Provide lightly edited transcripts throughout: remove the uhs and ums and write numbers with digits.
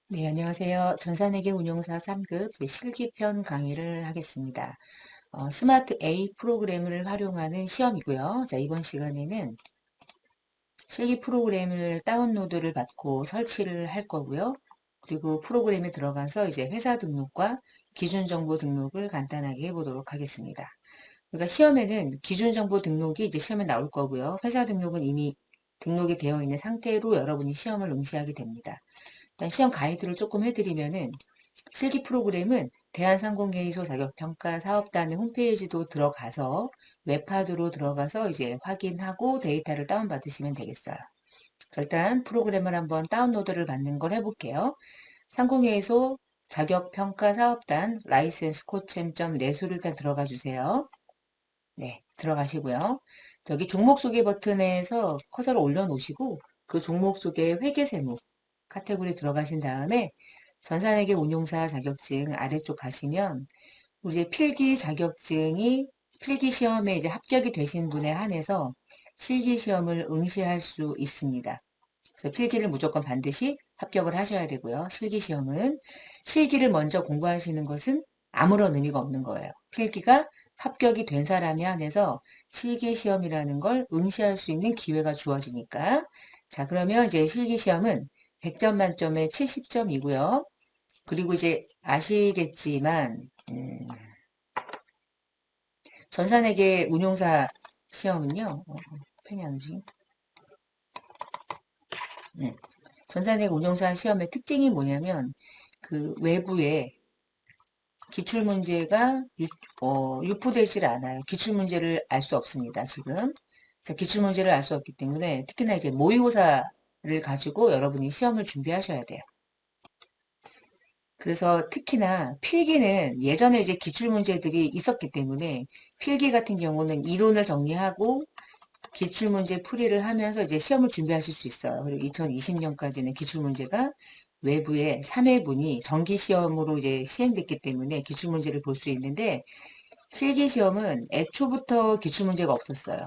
네, 안녕하세요. 전산회계 운용사 3급 실기편 강의를 하겠습니다. 스마트 A 프로그램을 활용하는 시험이고요. 자, 이번 시간에는 실기 프로그램을 다운로드를 받고 설치를 할 거고요. 그리고 프로그램에 들어가서 이제 회사 등록과 기준 정보 등록을 간단하게 해보도록 하겠습니다. 그러니까 시험에는 기준 정보 등록이 이제 시험에 나올 거고요. 회사 등록은 이미 등록이 되어 있는 상태로 여러분이 시험을 응시하게 됩니다. 일단 시험 가이드를 조금 해드리면은 실기 프로그램은 대한상공회의소 자격평가 사업단의 홈페이지도 들어가서 웹하드로 들어가서 이제 확인하고 데이터를 다운받으시면 되겠어요. 자, 일단 프로그램을 한번 다운로드를 받는 걸 해볼게요. 상공회의소 자격평가 사업단 라이센스 코챔.net으로 일단 들어가 주세요. 네, 들어가시고요. 저기 종목 소개 버튼에서 커서를 올려놓으시고 그 종목 속에 회계세무 카테고리 들어가신 다음에 전산회계 운용사 자격증 아래쪽 가시면 우리 필기 자격증이 필기 시험에 이제 합격이 되신 분에 한해서 실기 시험을 응시할 수 있습니다. 그래서 필기를 무조건 반드시 합격을 하셔야 되고요. 실기 시험은 실기를 먼저 공부하시는 것은 아무런 의미가 없는 거예요. 필기가 합격이 된 사람이 한해서 실기 시험이라는 걸 응시할 수 있는 기회가 주어지니까. 자, 그러면 이제 실기 시험은 100점 만점에 70점이고요. 그리고 이제 아시겠지만 전산회계 운용사 시험은요. 펜이 안 오지? 음. 전산회계 운용사 시험의 특징이 뭐냐면 그 외부에 기출문제가 유포되질 않아요. 기출문제를 알 수 없습니다. 지금. 자, 기출문제를 알 수 없기 때문에 특히나 이제 모의고사를 가지고 여러분이 시험을 준비하셔야 돼요. 그래서 특히나 필기는 예전에 이제 기출문제들이 있었기 때문에 필기 같은 경우는 이론을 정리하고 기출문제 풀이를 하면서 이제 시험을 준비하실 수 있어요. 그리고 2020년까지는 기출문제가 외부에 3회분이 정기시험으로 이제 시행됐기 때문에 기출문제를 볼 수 있는데 실기시험은 애초부터 기출문제가 없었어요.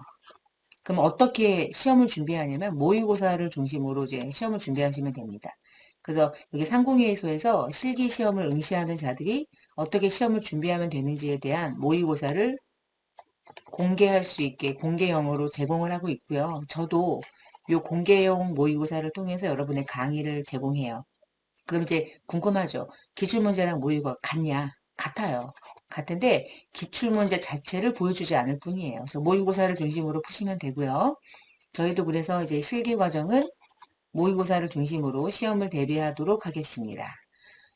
그럼 어떻게 시험을 준비하냐면 모의고사를 중심으로 이제 시험을 준비하시면 됩니다. 그래서 여기 상공회의소에서 실기시험을 응시하는 자들이 어떻게 시험을 준비하면 되는지에 대한 모의고사를 공개할 수 있게 공개형으로 제공을 하고 있고요. 저도 이 공개형 모의고사를 통해서 여러분의 강의를 제공해요. 그럼 이제 궁금하죠? 기출문제랑 모의고사 같냐? 같아요. 같은데 기출문제 자체를 보여주지 않을 뿐이에요. 그래서 모의고사를 중심으로 푸시면 되고요. 저희도 그래서 이제 실기 과정은 모의고사를 중심으로 시험을 대비하도록 하겠습니다.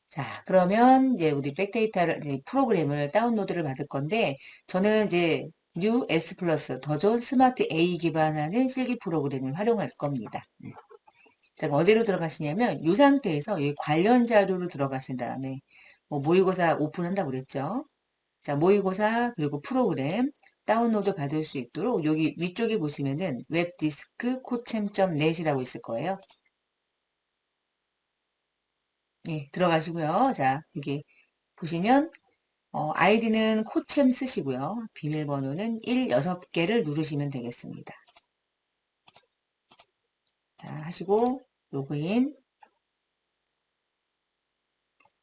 자, 그러면 이제 우리 백데이터를, 이제 프로그램을 다운로드를 받을 건데, 저는 이제 뉴 S 플러스 더존 스마트 A 기반하는 실기 프로그램을 활용할 겁니다. 자, 어디로 들어가시냐면, 이 상태에서 이 관련 자료로 들어가신 다음에, 뭐 모의고사 오픈한다고 그랬죠. 자, 모의고사, 그리고 프로그램, 다운로드 받을 수 있도록 여기 위쪽에 보시면은 웹디스크 코챔.net이라고 있을 거예요. 예, 들어가시고요. 자, 여기 보시면 아이디는 코챔 쓰시고요. 비밀번호는 6개를 누르시면 되겠습니다. 자, 하시고 로그인.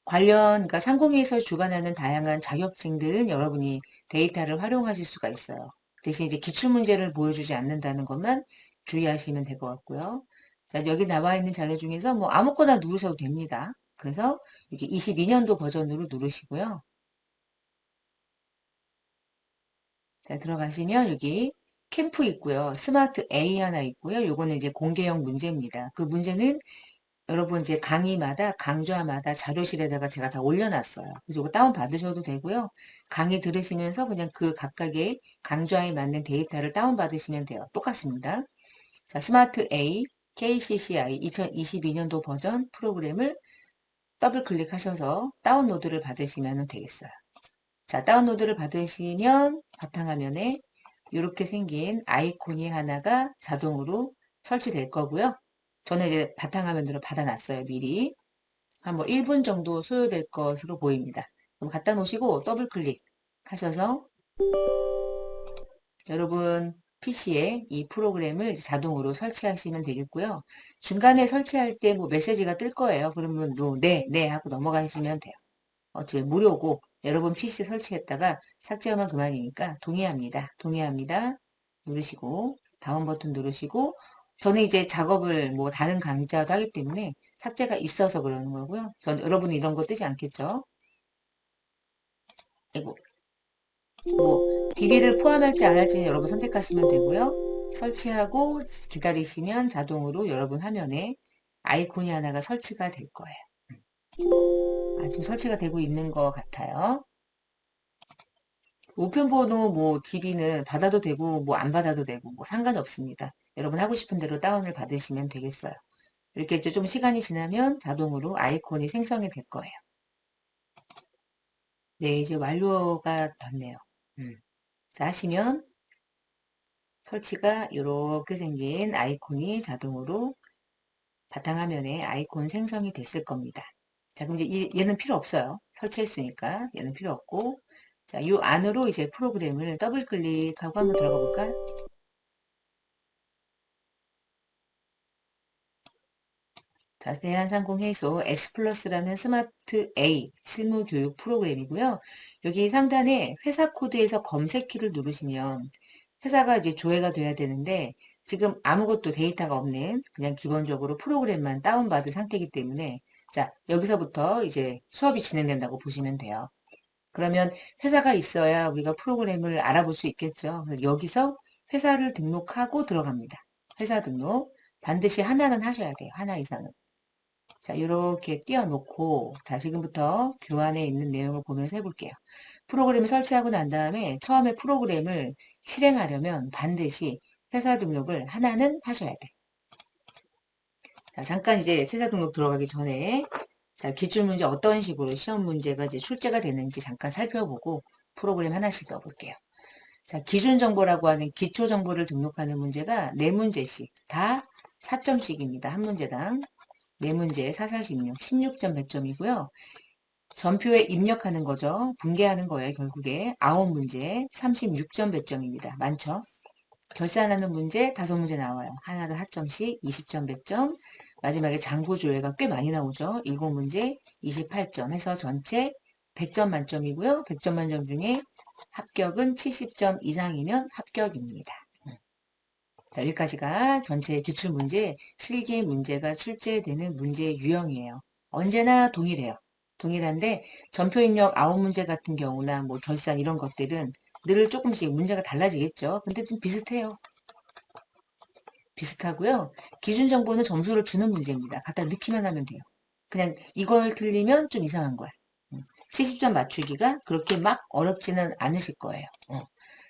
그러니까 상공회에서 주관하는 다양한 자격증들은 여러분이 데이터를 활용하실 수가 있어요. 대신 이제 기출문제를 보여주지 않는다는 것만 주의하시면 될 것 같고요. 자, 여기 나와 있는 자료 중에서 뭐 아무거나 누르셔도 됩니다. 그래서 이렇게 22년도 버전으로 누르시고요. 자, 들어가시면 여기 캠프 있고요. 스마트 A 하나 있고요. 요거는 이제 공개형 문제입니다. 그 문제는 여러분 이제 강의마다 강좌마다 자료실에다가 제가 다 올려놨어요. 그래서 이거 다운 받으셔도 되고요. 강의 들으시면서 그냥 그 각각의 강좌에 맞는 데이터를 다운 받으시면 돼요. 똑같습니다. 자, 스마트 A KCCI 2022년도 버전 프로그램을 더블 클릭하셔서 다운로드를 받으시면 되겠어요. 자, 다운로드를 받으시면 바탕화면에 이렇게 생긴 아이콘이 하나가 자동으로 설치될 거고요. 저는 이제 바탕화면으로 받아놨어요, 미리. 한 뭐 1분 정도 소요될 것으로 보입니다. 그럼 갖다 놓으시고 더블 클릭 하셔서 여러분 PC에 이 프로그램을 자동으로 설치하시면 되겠고요. 중간에 설치할 때 뭐 메시지가 뜰 거예요. 그러면 뭐 네, 네 하고 넘어가시면 돼요. 어차피 무료고 여러분 PC 설치했다가 삭제하면 그만이니까 동의합니다. 동의합니다. 누르시고 다운 버튼 누르시고 저는 이제 작업을 뭐 다른 강좌도 하기 때문에 삭제가 있어서 그러는 거고요. 여러분은 이런 거 뜨지 않겠죠? 아이고, 뭐 DB를 포함할지 안 할지는 여러분 선택하시면 되고요. 설치하고 기다리시면 자동으로 여러분 화면에 아이콘이 하나가 설치가 될 거예요. 지금 설치가 되고 있는 것 같아요. 우편번호 뭐 DB는 받아도 되고 뭐 안 받아도 되고 뭐 상관이 없습니다. 여러분 하고 싶은 대로 다운을 받으시면 되겠어요. 이렇게 이제 좀 시간이 지나면 자동으로 아이콘이 생성이 될 거예요. 네, 이제 완료가 됐네요. 자, 하시면 설치가 이렇게 생긴 아이콘이 자동으로 바탕화면에 아이콘 생성이 됐을 겁니다. 자, 그럼 이제 얘는 필요 없어요. 설치했으니까 얘는 필요 없고 자, 이 안으로 이제 프로그램을 더블 클릭하고 한번 들어가 볼까요? 자, 대한상공회의소 S 플러스라는 스마트 A 실무 교육 프로그램이고요. 여기 상단에 회사 코드에서 검색키를 누르시면 회사가 이제 조회가 돼야 되는데 지금 아무것도 데이터가 없는 그냥 기본적으로 프로그램만 다운받은 상태이기 때문에 자, 여기서부터 이제 수업이 진행된다고 보시면 돼요. 그러면 회사가 있어야 우리가 프로그램을 알아볼 수 있겠죠. 그래서 여기서 회사를 등록하고 들어갑니다. 회사 등록 반드시 하나는 하셔야 돼요. 하나 이상은. 자, 이렇게 띄워놓고, 자, 지금부터 교환에 있는 내용을 보면서 해볼게요. 프로그램을 설치하고 난 다음에 처음에 프로그램을 실행하려면 반드시 회사 등록을 하나는 하셔야 돼. 자, 잠깐 이제 회사 등록 들어가기 전에, 자, 기출문제 어떤 식으로 시험 문제가 이제 출제가 되는지 잠깐 살펴보고 프로그램 하나씩 넣어볼게요. 자, 기준 정보라고 하는 기초 정보를 등록하는 문제가 4문제씩, 다 4점씩입니다. 한 문제당. 4문제 4, 4, 16점 100점이고요. 전표에 입력하는 거죠. 분계하는 거예요. 결국에 9문제 36점 100점입니다. 많죠? 결산하는 문제 5문제 나와요. 하나도 4점씩 20점 100점. 마지막에 장부 조회가 꽤 많이 나오죠. 7문제 28점 해서 전체 100점 만점이고요. 100점 만점 중에 합격은 70점 이상이면 합격입니다. 자, 여기까지가 전체 기출문제, 실기 문제가 출제되는 문제 유형이에요. 언제나 동일해요. 동일한데 전표 입력 9문제 같은 경우나 뭐 결산 이런 것들은 늘 조금씩 문제가 달라지겠죠. 근데 좀 비슷해요. 비슷하고요. 기준 정보는 점수를 주는 문제입니다. 갖다 넣기만 하면 돼요. 그냥 이걸 틀리면 좀 이상한 거야. 70점 맞추기가 그렇게 막 어렵지는 않으실 거예요.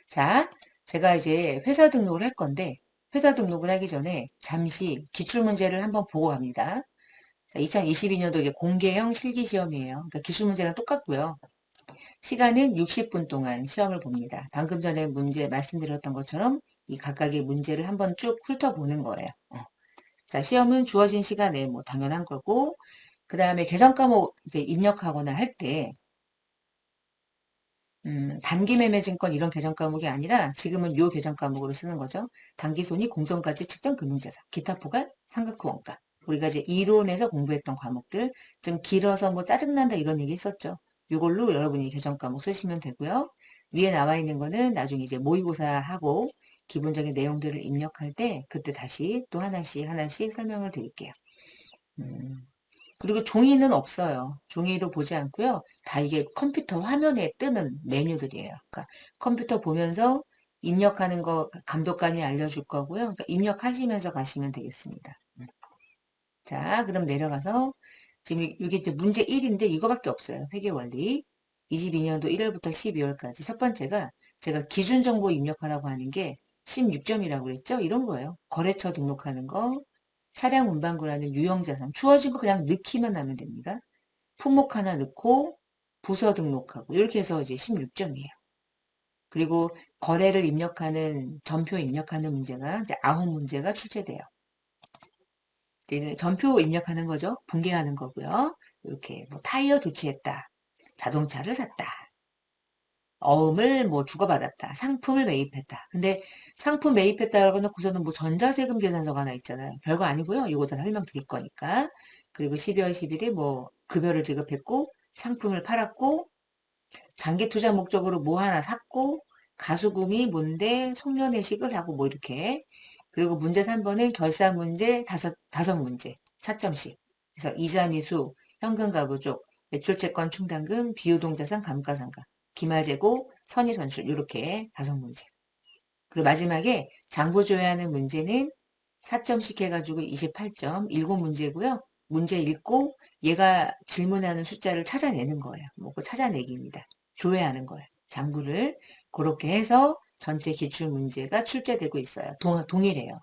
자, 제가 이제 회사 등록을 할 건데 회사 등록을 하기 전에 잠시 기출문제를 한번 보고 갑니다. 자, 2022년도 이제 공개형 실기시험이에요. 그러니까 기출문제랑 똑같고요. 시간은 60분 동안 시험을 봅니다. 방금 전에 문제 말씀드렸던 것처럼 이 각각의 문제를 한번 쭉 훑어보는 거예요. 자, 시험은 주어진 시간에 뭐 당연한 거고, 그 다음에 계정 과목 이제 입력하거나 할 때, 단기 매매증권 이런 계정 과목이 아니라 지금은 요 계정 과목으로 쓰는 거죠. 단기손익, 공정가치 측정, 금융자산, 기타 포괄, 삼각 후원가. 우리가 이제 이론에서 공부했던 과목들, 좀 길어서 뭐 짜증난다 이런 얘기 했었죠. 요걸로 여러분이 계정 과목 쓰시면 되고요. 위에 나와 있는 거는 나중에 이제 모의고사 하고 기본적인 내용들을 입력할 때 그때 다시 또 하나씩 하나씩 설명을 드릴게요. 음. 그리고 종이는 없어요. 종이로 보지 않고요. 다 이게 컴퓨터 화면에 뜨는 메뉴들이에요. 그러니까 컴퓨터 보면서 입력하는 거 감독관이 알려줄 거고요. 그러니까 입력하시면서 가시면 되겠습니다. 자, 그럼 내려가서 지금 이게 이제 문제 1인데 이거밖에 없어요. 회계원리. 22년도 1월부터 12월까지 첫 번째가 제가 기준 정보 입력하라고 하는 게 16점이라고 그랬죠? 이런 거예요. 거래처 등록하는 거, 차량 운반구라는 유형자산 주어진 거 그냥 넣기만 하면 됩니다. 품목 하나 넣고 부서 등록하고 이렇게 해서 이제 16점이에요. 그리고 거래를 입력하는 전표 입력하는 문제가 이제 9문제가 출제돼요. 전표 입력하는 거죠. 분계하는 거고요. 이렇게 뭐 타이어 교체했다. 자동차를 샀다. 어음을 뭐 주고받았다. 상품을 매입했다. 근데 상품 매입했다라고 놓고서는 뭐 전자세금 계산서가 하나 있잖아요. 별거 아니고요. 이거 다 설명드릴 거니까. 그리고 12월 10일에 뭐 급여를 지급했고 상품을 팔았고 장기 투자 목적으로 뭐 하나 샀고 가수금이 뭔데 송년회식을 하고 뭐 이렇게. 그리고 문제 3번은 결산 문제 다섯 문제 4점씩. 그래서 이자 미수, 현금 가부족, 매출채권 충당금, 비유동자산 감가상각, 기말재고, 선의선출 이렇게 5문제. 그리고 마지막에 장부 조회하는 문제는 4점씩 해가지고 28점, 7문제고요. 문제 읽고 얘가 질문하는 숫자를 찾아내는 거예요. 뭐 그 찾아내기입니다. 조회하는 거예요. 장부를 그렇게 해서 전체 기출 문제가 출제되고 있어요. 동일해요.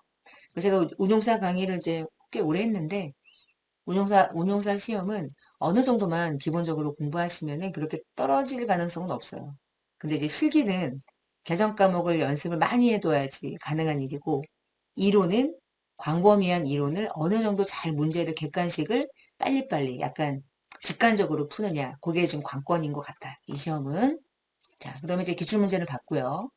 제가 운용사 강의를 이제 꽤 오래 했는데 운용사 시험은 어느 정도만 기본적으로 공부하시면은 그렇게 떨어질 가능성은 없어요. 근데 이제 실기는 개정 과목을 연습을 많이 해둬야지 가능한 일이고, 이론은 광범위한 이론을 어느 정도 잘 문제를 객관식을 빨리빨리 약간 직관적으로 푸느냐, 그게 좀 관건인 것 같아요. 이 시험은. 자, 그러면 이제 기출문제를 봤고요.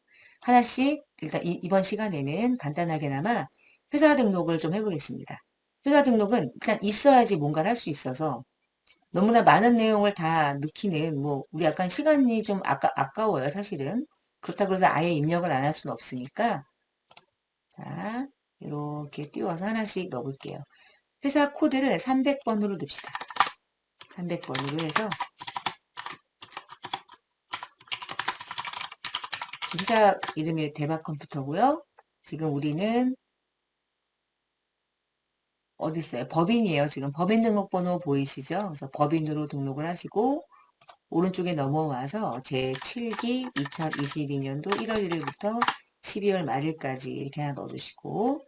하나씩 일단 이번 시간에는 간단하게나마 회사 등록을 좀 해보겠습니다. 회사 등록은 일단 있어야지 뭔가를 할 수 있어서 너무나 많은 내용을 다 넣기는 뭐 우리 약간 시간이 좀 아까워요, 사실은. 그렇다고 해서 아예 입력을 안 할 수는 없으니까 자, 이렇게 띄워서 하나씩 넣어볼게요. 회사 코드를 300번으로 넣읍시다. 300번으로 해서 회사 이름이 대박컴퓨터고요. 지금 우리는 어디 있어요? 법인이에요. 지금 법인 등록번호 보이시죠? 그래서 법인으로 등록을 하시고 오른쪽에 넘어와서 제7기 2022년도 1월 1일부터 12월 말일까지 이렇게 하나 넣어주시고